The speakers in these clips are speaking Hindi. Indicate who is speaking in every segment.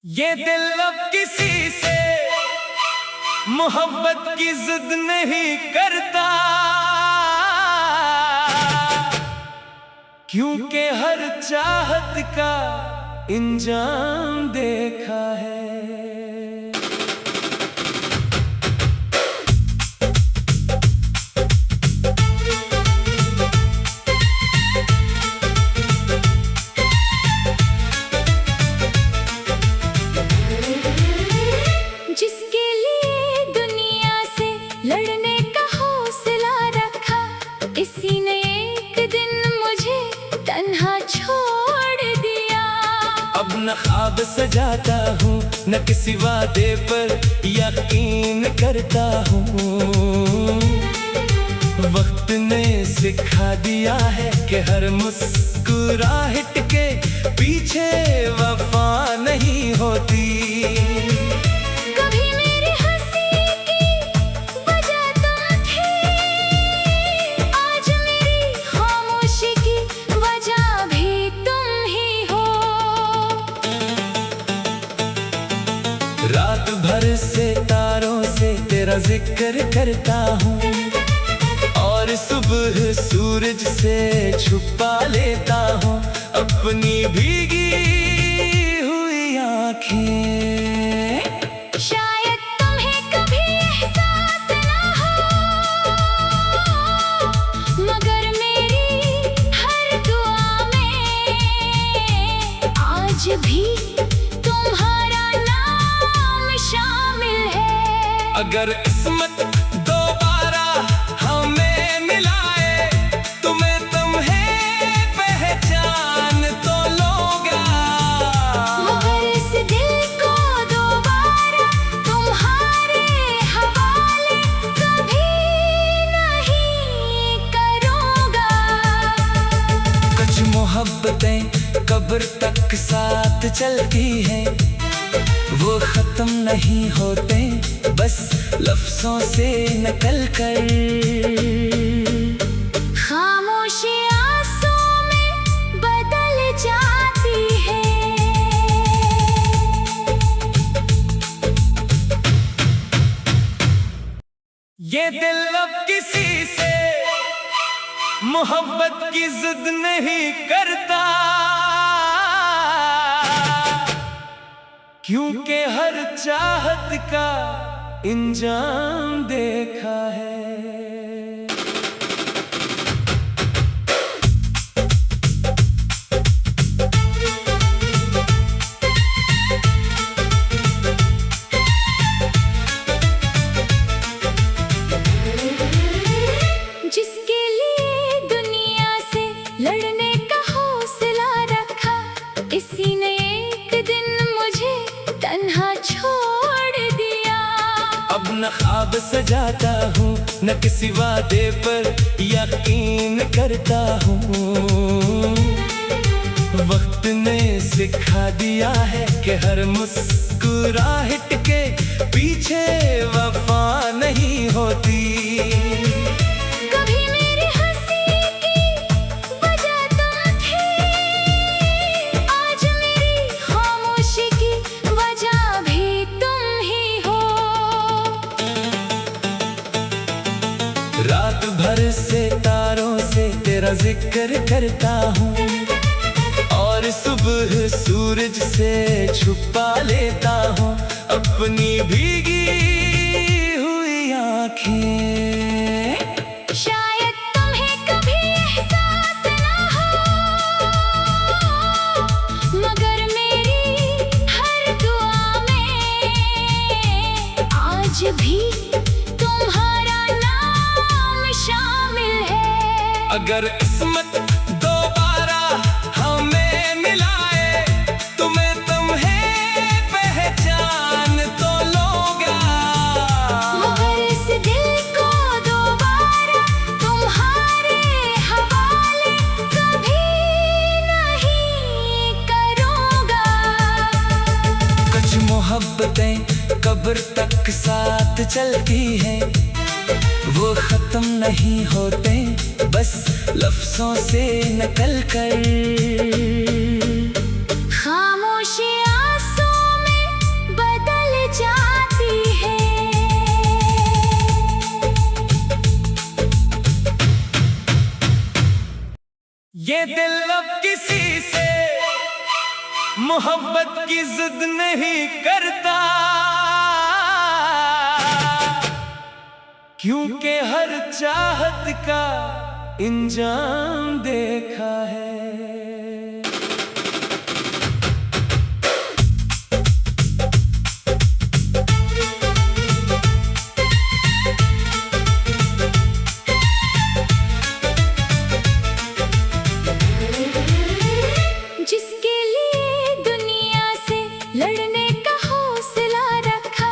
Speaker 1: ये दिल अब किसी से मोहब्बत की जिद नहीं करता, क्योंकि हर चाहत का इंजाम देखा है।
Speaker 2: जिसके लिए दुनिया से लड़ने का हौसला रखा, इसी ने एक दिन मुझे तन्हा छोड़ दिया।
Speaker 1: अब न ख्वाब सजाता हूँ, न किसी वादे पर यकीन करता हूँ। वक्त ने सिखा दिया है कि हर मुस्कुराहट के पीछे वफा नहीं होती।
Speaker 2: कभी मेरी हंसी की वजह तुम थे, आज मेरी खामोशी की वजह भी तुम ही हो।
Speaker 1: रात भर से तारों से तेरा जिक्र करता हूँ, और सुबह सूरज से छुपा लेता हूँ अपनी भीगी हुई आँखें।
Speaker 2: शायद तुम्हें कभी एहसास ना हो, मगर मेरी हर दुआ में आज भी तुम्हारा नाम शामिल है।
Speaker 1: अगर किस्मत दोबारा हमें मिलाए, तुम्हें पहचान तो लोगा।
Speaker 2: मगर इस दिल को दोबारा तुम्हारे हवाले कभी नहीं करूँगा।
Speaker 1: कुछ मोहब्बतें कब्र तक साथ चलती हैं, वो खत्म नहीं होते बस लफ्जों से नकल कर।
Speaker 2: खामोशी आंसू में बदल जाती है।
Speaker 1: ये दिल अब किसी से मोहब्बत की जिद नहीं करता, क्योंकि हर चाहत का इंजाम देखा है।
Speaker 2: जिसके लिए दुनिया से लड़ने का हौसला रखा, इसी ने एक दिन मुझे तन्हा छोड़ दिया।
Speaker 1: अब न ख्वाब सजाता हूँ, न किसी वादे पर यकीन करता हूँ। वक्त ने सिखा दिया है कि हर मुस्कुराहट के पीछे वफा नहीं होती।
Speaker 2: कभी मेरी हंसी की वजह तुम थे, आज मेरी खामोशी की वजह भी तुम ही हो।
Speaker 1: रात भर से तारों से तेरा जिक्र करता हूँ, और सुबह सूरज से छुपा लेता हूँ अपनी भीगी हुई आँखें।
Speaker 2: शायद तुम्हें कभी एहसास ना हो, मगर मेरी हर दुआ में आज भी तुम्हारा नाम शामिल है।
Speaker 1: अगर किस्मत दोबारा हमें मिलाए, तुम्हें पहचान तो लोगा।
Speaker 2: मगर इस दिल को दोबारा तुम्हारे हवाले कभी नहीं करूँगा।
Speaker 1: कुछ मोहब्बतें कब्र तक साथ चलती हैं, वो खत्म नहीं होते बस लफ्जों से नकल कर।
Speaker 2: खामोशी आंसू में
Speaker 1: ये दिल अब किसी से मोहब्बत की जिद नहीं करता, क्योंकि हर चाहत का इंजाम देखा है।
Speaker 2: जिसके लिए दुनिया से लड़ने का हौसला रखा,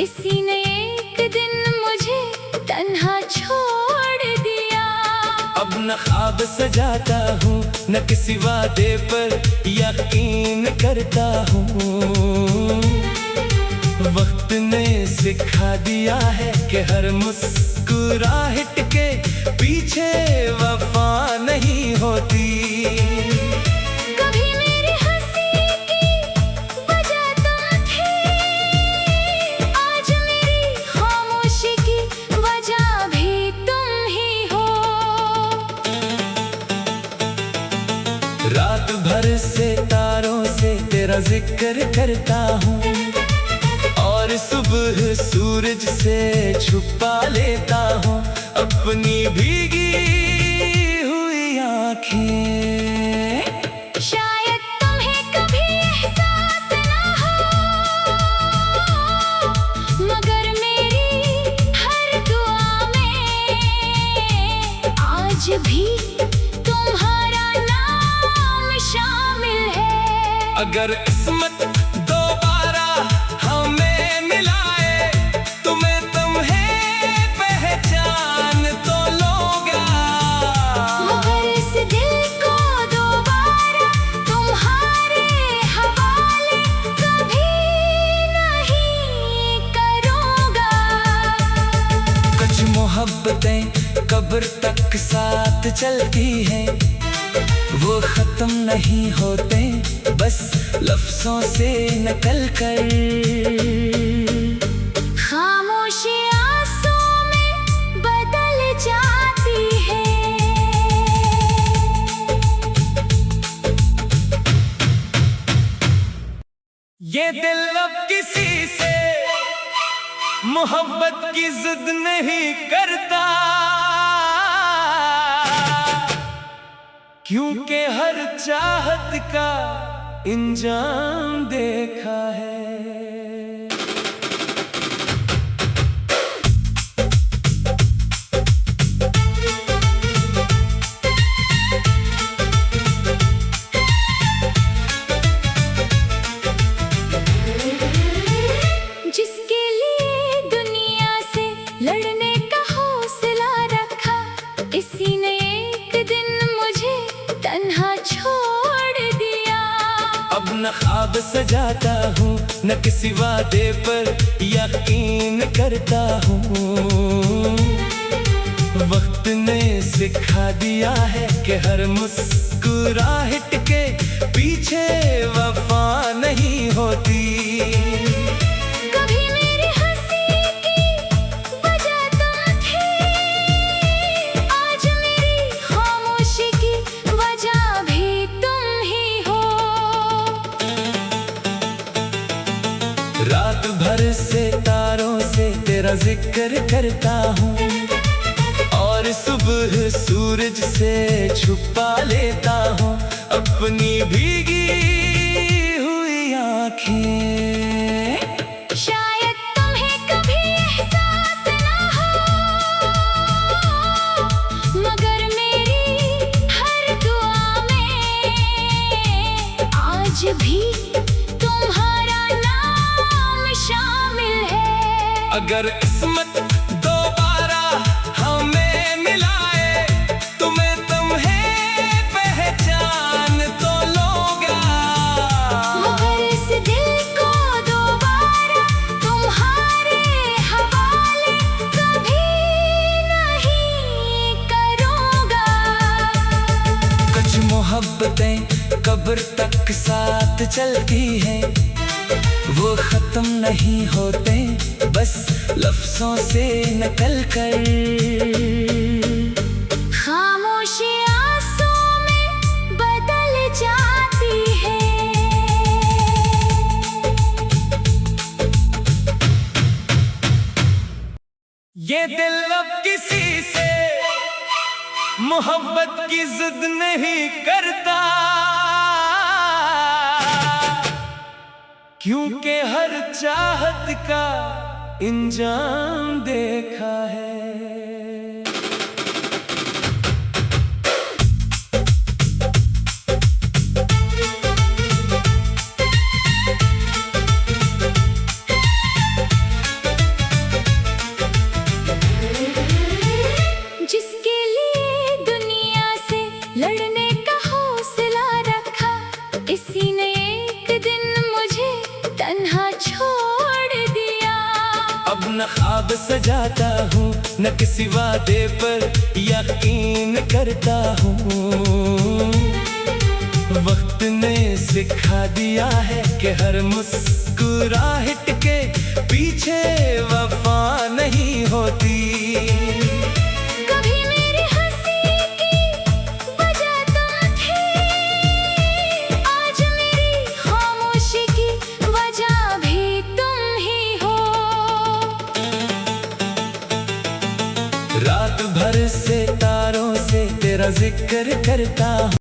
Speaker 2: इसी ने एक दिन मुझे तन्हा छोड़ दिया।
Speaker 1: अब न ख्वाब सजाता हूँ, न किसी वादे पर यकीन करता हूँ। वक्त ने सिखा दिया है कि हर मुस्कुराहट के पीछे वफा नहीं होती।
Speaker 2: कभी मेरी हंसी की वजह तुम थे, आज मेरी खामोशी की वजह भी तुम ही हो।
Speaker 1: रात भर से तारों से तेरा जिक्र करता हूँ, और सुबह सूरज से छुपा लेता हूँ अपनी भीगी हुई आँखें।
Speaker 2: शायद तुम्हें कभी एहसास ना हो, मगर मेरी हर दुआ में आज भी तुम्हारा नाम शामिल है।
Speaker 1: अगर किस्मत दोबारा हमें मिलाए, तुम्हें पहचान तो लोगा,
Speaker 2: मगर इस दिल को दोबारा तुम्हारे हवाले कभी नहीं करूँगा।
Speaker 1: कुछ मोहब्बतें कब्र तक साथ चलती हैं, वो खत्म नहीं होते बस लफ्जों से नकल कर।
Speaker 2: खामोशी आंसू में बदल जाती है।
Speaker 1: ये दिल अब किसी से मोहब्बत की जिद नहीं करता, क्योंकि हर चाहत का इंजाम देखा है।
Speaker 2: जिसके लिए दुनिया से लड़ने का हौसला रखा, इसी ने एक दिन मुझे तन्हा छोड़ दिया।
Speaker 1: अब न ख्वाब सजाता हूँ, न किसी वादे पर यकीन करता हूँ। वक्त ने सिखा दिया है कि हर मुस्कुराहट के पीछे वफा नहीं होती।
Speaker 2: कभी मेरी हंसी की वजह तुम थे, आज मेरी खामोशी की वजह भी तुम ही हो।
Speaker 1: रात भर से तारों से तेरा जिक्र करता हूँ, और सुबह सूरज से छुपा लेता हूँ अपनी भीगी हुई आँखें।
Speaker 2: शायद तुम्हें कभी एहसास ना हो, मगर मेरी हर दुआ में आज भी तुम्हारा नाम शामिल है।
Speaker 1: अगर किस्मत दोबारा हमें मिलाए, तुम्हें पहचान तो लोगा,
Speaker 2: मगर इस दिल को दोबारा तुम्हारे हवाले कभी नहीं करूँगा।
Speaker 1: कुछ मोहब्बतें कब्र तक साथ चलती हैं, वो खत्म नहीं होते बस लफ्जों से नकल कर।
Speaker 2: खामोशी आंसू में
Speaker 1: ये दिल अब किसी से मोहब्बत की जिद नहीं करता, क्योंकि हर चाहत का इंजाम देखा है।
Speaker 2: जिसके लिए दुनिया से लड़ने का हौसला रखा, इसी ने एक दिन मुझे तन्हा छोड़ दिया।
Speaker 1: अब न ख्वाब सजाता हूँ, न किसी वादे पर यकीन करता हूँ। वक्त ने सिखा दिया है कि हर मुस्कुराहट के पीछे वफा नहीं होती।
Speaker 2: कभी मेरी हंसी की वजह तुम थे, आज मेरी खामोशी की वजह भी तुम ही हो।
Speaker 1: रात भर से तारों से तेरा जिक्र करता हूँ।